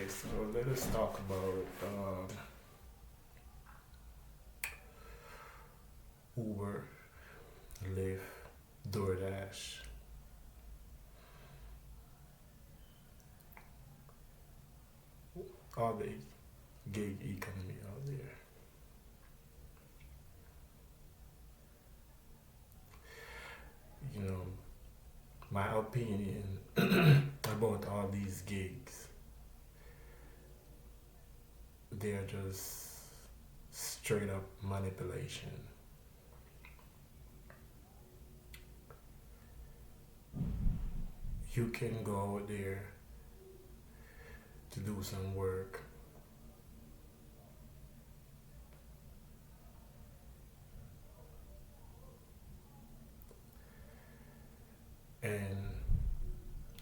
Okay, so let us talk about Uber, Lyft, DoorDash, all the gig economy out there. You know, my opinion about all these gigs, they're just straight up manipulation. You can go out there to do some work and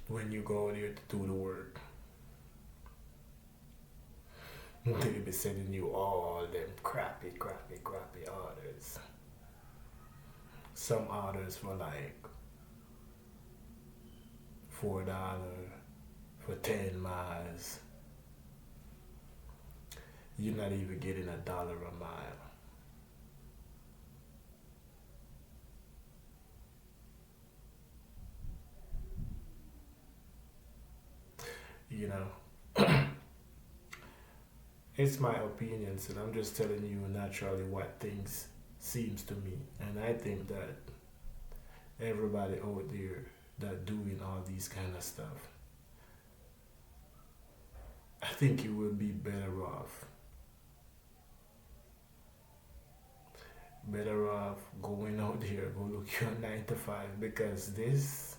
when you go there to do the work, they be sending you all them crappy orders. Some orders for like $4 for 10 miles. You're not even getting $1 a mile. You know, it's my opinions, and I'm just telling you naturally what things seems to me, and I think that everybody out there that doing all these kind of stuff, I think you will be better off going out there, go look your 9 to 5, because this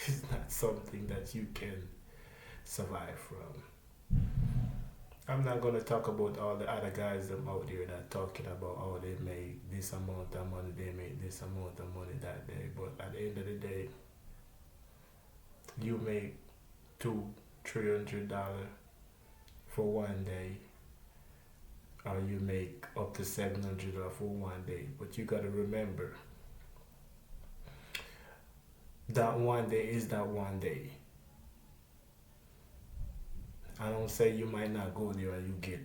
is not something that you can survive from. I'm not gonna talk about all the other guys them out there that talking about oh they make this amount of money, they make this amount of money that day, but at the end of the day, you make $200-300 for one day, or you make up to $700 for one day. But you gotta remember that one day is that one day. I don't say you might not go there and you get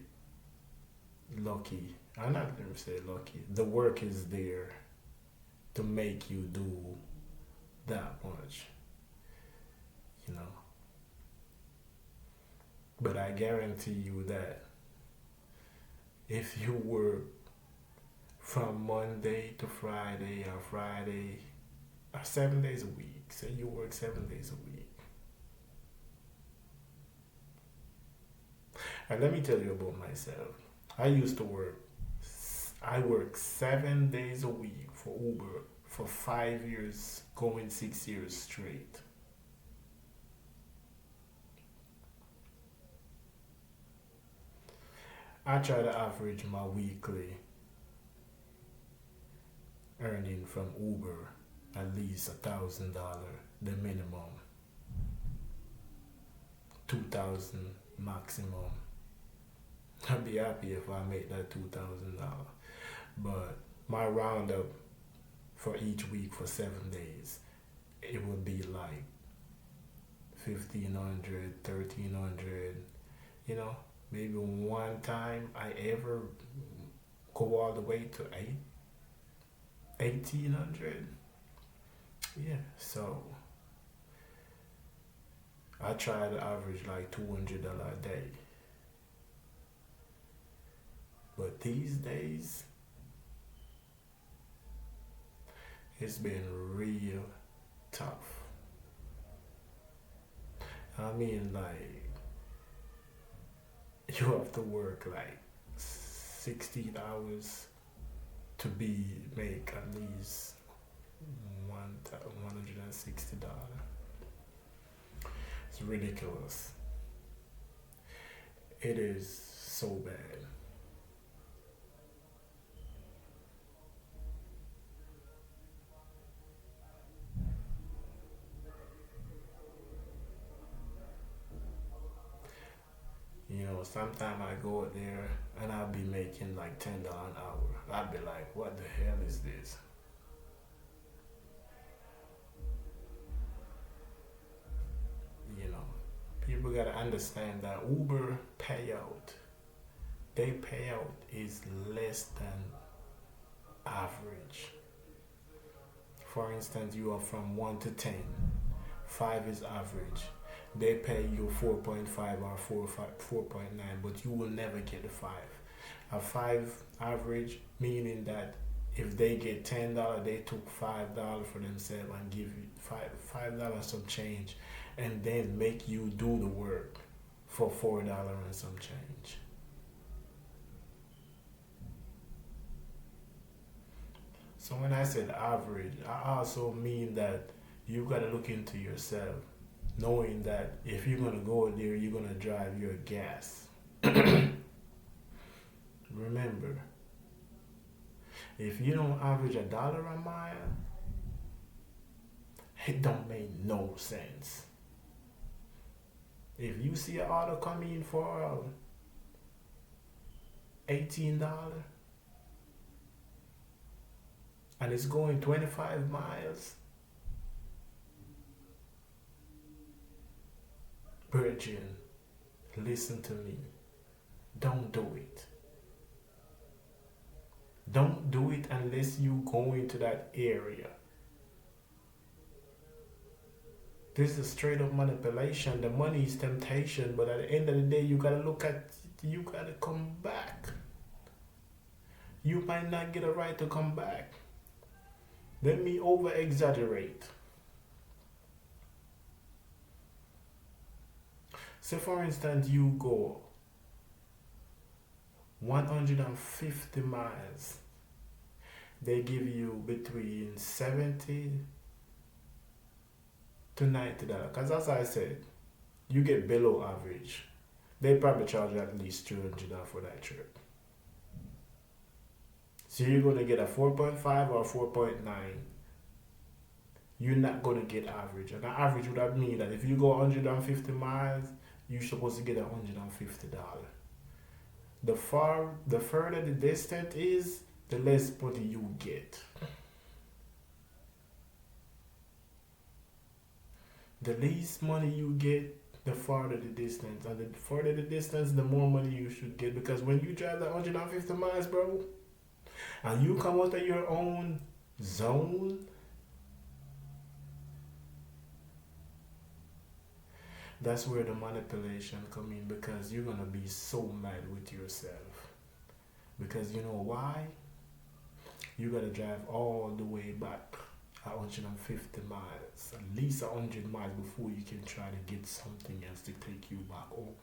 lucky. I'm not gonna say lucky. The work is there to make you do that much, you know. But I guarantee you that if you work from Monday to Friday or Friday or 7 days a week, say you work 7 days a week. And let me tell you about myself. I used to work, I worked 7 days a week for Uber for 5 years, going 6 years straight. I try to average my weekly earning from Uber at least $1,000, the minimum, 2,000 maximum. I'd be happy if I made that $2,000. But my roundup for each week for 7 days, it would be like 1,500, 1,300. You know, maybe one time I ever go all the way to 1,800. Yeah, so I try to average like $200 a day. But these days, it's been real tough. I mean, like, you have to work like 16 hours to be make at least $160. It's ridiculous. It is so bad. You know, sometimes I go out there and I'll be making like $10 an hour. I'd be like, what the hell is this? You know, people people gotta understand that Uber payout, their payout is less than average. For instance, you are from 1 to 10. 5 is average. They pay you 4.5 or 4.9, but you will never get a 5. A 5 average, meaning that if they get $10, they took $5 for themselves and give you $5 some change, and then make you do the work for $4 and some change. So when I said average, I also mean that you gotta look into yourself, knowing that if you're gonna go there, you're gonna drive your gas. Remember, if you don't average $1 a mile, it don't make no sense. If you see an auto come in for $18 and it's going 25 miles, Virgin, listen to me. Don't do it. Don't do it unless you go into that area. This is straight up manipulation. The money is temptation, but at the end of the day, you gotta look at, you gotta come back. You might not get a right to come back. Let me over exaggerate. So for instance, you go 150 miles. They give you between 70 to $90. Because as I said, you get below average. They probably charge at least $200 for that trip. So you're going to get a 4.5 or 4.9. You're not going to get average. And the average would have mean that if you go 150 miles, you're supposed to get $150. The further the distance is, the less money you get. The least money you get, the farther the distance. And the further the distance, the more money you should get. Because when you drive the 150 miles, bro, and you come out of your own zone, that's where the manipulation come in, because you're gonna be so mad with yourself. Because you know why? You gotta drive all the way back 150 miles, at least 100 miles before you can try to get something else to take you back home.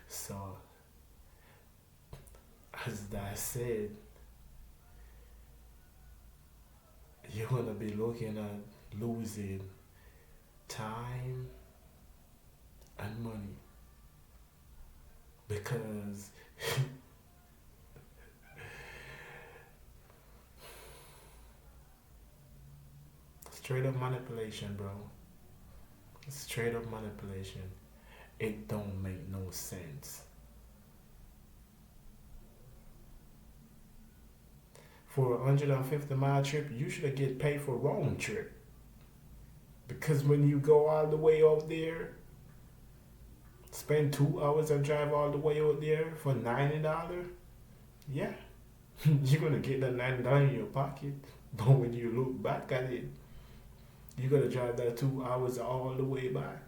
So, as I said, you're gonna be looking at losing time and money, because straight up manipulation, bro. Straight up manipulation. It don't make no sense. For a 150-mile trip, you should get paid for round trip. Because when you go all the way out there, spend 2 hours and drive all the way out there for $90, yeah, you're gonna get that $90 in your pocket. But when you look back at it, you gotta drive that 2 hours all the way back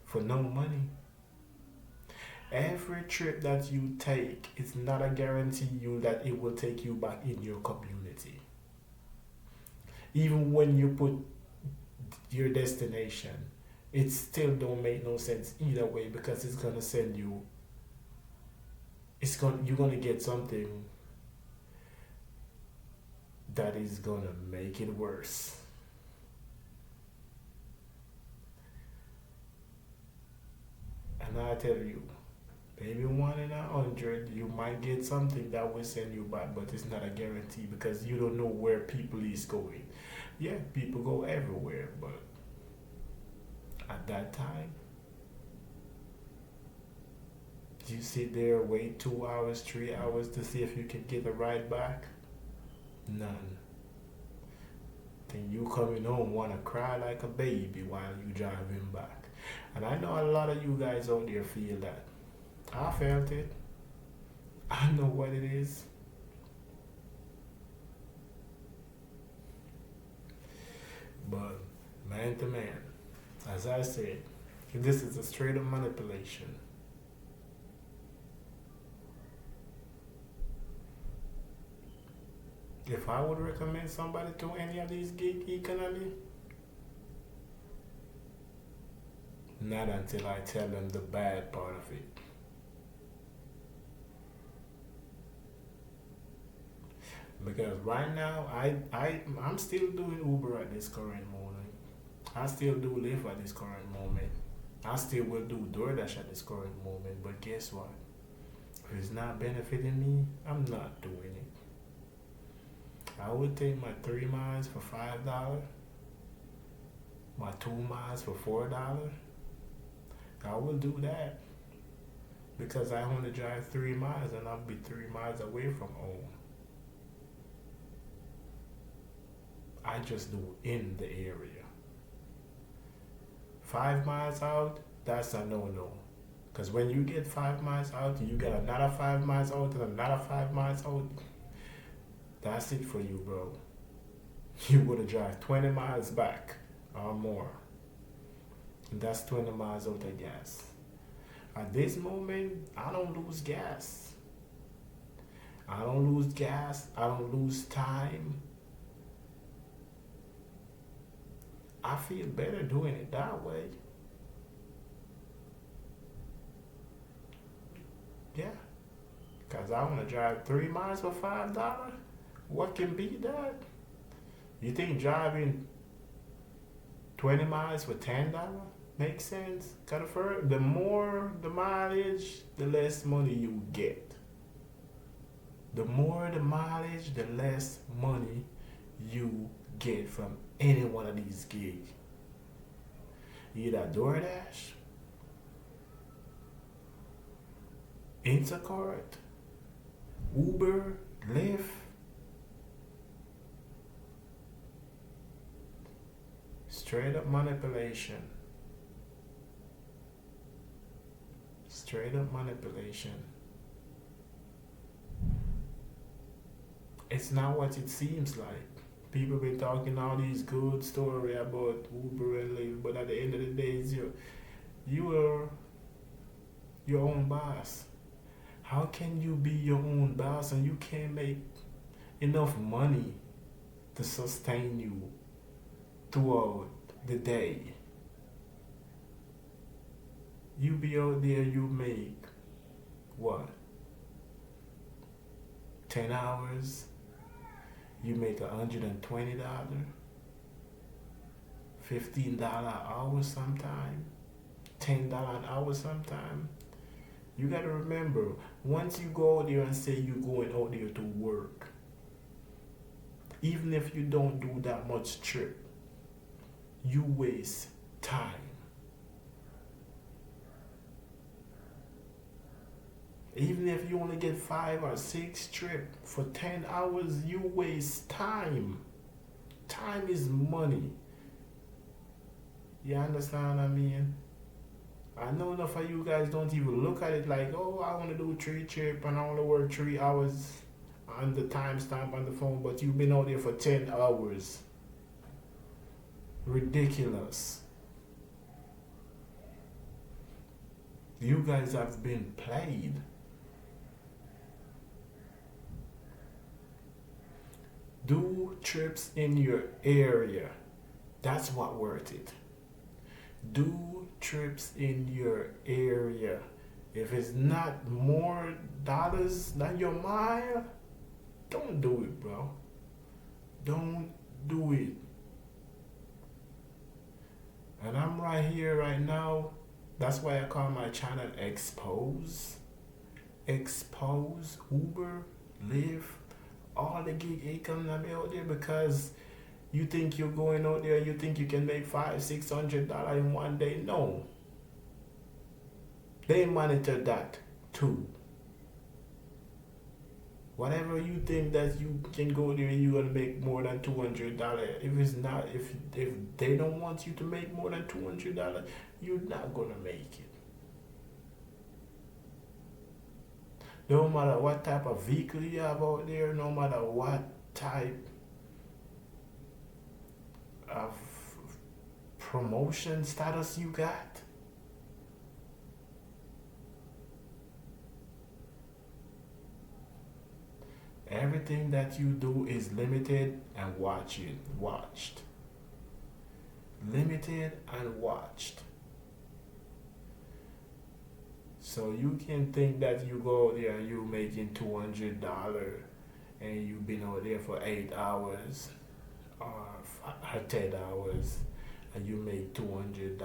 for no money. Every trip that you take, it's not a guarantee you that it will take you back in your community. Even when you put your destination, it still don't make no sense either way, because it's gonna send you, you're gonna get something that is gonna make it worse. And I tell you, maybe 1 in 100, you might get something that will send you back, but it's not a guarantee, because you don't know where people is going. Yeah, people go everywhere, but at that time, you sit there, wait 2 hours, 3 hours to see if you can get a ride back? None. Then you coming home wanna cry like a baby while you driving back. And I know a lot of you guys out there feel that. I felt it. I know what it is. But man to man, as I said, this is a straight up manipulation. If I would recommend somebody to any of these gig economy, not until I tell them the bad part of it. Because right now, I'm still doing Uber at this current moment. I still do Lyft at this current moment. I still will do DoorDash at this current moment. But guess what? If it's not benefiting me, I'm not doing it. I would take my 3 miles for $5, my 2 miles for $4. I will do that because I only drive 3 miles and I'll be 3 miles away from home. I just do in the area. 5 miles out, that's a no-no. Because when you get 5 miles out, you get another 5 miles out and another 5 miles out. That's it for you, bro. You would have drive 20 miles back or more. And that's 20 miles out of gas. At this moment, I don't lose gas. I don't lose gas. I don't lose time. I feel better doing it that way. Yeah. Because I want to drive 3 miles for $5. What can beat that? You think driving 20 miles for $10 makes sense? Cause the more the mileage, the less money you get. The more the mileage, the less money you get from any one of these gigs. Either DoorDash, Instacart, Uber, Lyft. Straight up manipulation. Straight up manipulation. It's not what it seems like. People been talking all these good story about Uber and Lyft, but at the end of the day, you are your own boss. How can you be your own boss and you can't make enough money to sustain you throughout the day? You be out there, you make what? 10 hours, you make $120, $15 an hour sometime, $10 an hour sometime. You gotta remember, once you go out there and say you're going out there to work, even if you don't do that much trip, you waste time. Even if you only get 5 or 6 trips for 10 hours, you waste time. Time is money. You understand what I mean? I know enough of you guys don't even look at it like, oh, I want to do 3 trips and I only work 3 hours on the timestamp on the phone, but you've been out there for 10 hours. Ridiculous. You guys have been played. Do trips in your area. That's what worth it. Do trips in your area. If it's not more dollars than your mile, don't do it, bro. Don't do it. And I'm right here right now. That's why I call my channel Expose. Expose Uber, Lyft, all the gig economy out there, because you think you're going out there, you think you can make $500-$600 in one day. No. They monitor that too. Whatever you think that you can go there and you're gonna make more than $200. If it's not, if they don't want you to make more than $200, you're not gonna make it. No matter what type of vehicle you have out there, no matter what type of promotion status you got, everything that you do is limited and watched. Limited and watched. So you can think that you go there and you making $200 and you've been out there for 8 hours or 10 hours and you make $200.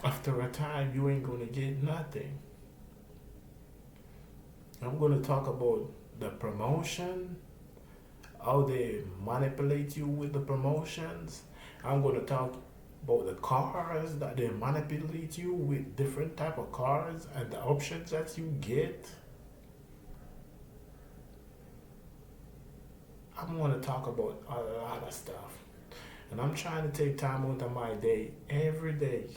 After a time, you ain't gonna get nothing. I'm gonna talk about the promotion, how they manipulate you with the promotions. I'm gonna talk about the cars that they manipulate you with different type of cars and the options that you get. I'm gonna talk about a lot of stuff. And I'm trying to take time out of my day every day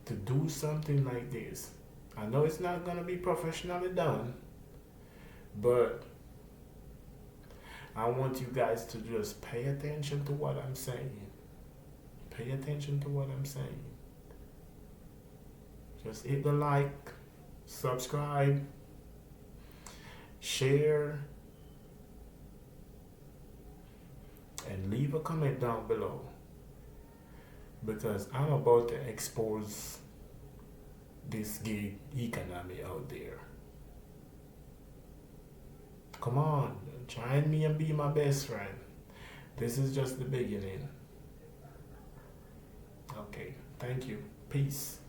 to do something like this. I know it's not gonna be professionally done, but I want you guys to just pay attention to what I'm saying. Pay attention to what I'm saying. Just hit the like, subscribe, share, and leave a comment down below. Because I'm about to expose this gig economy out there. Come on, join me and be my best friend. This is just the beginning. Okay, thank you. Peace.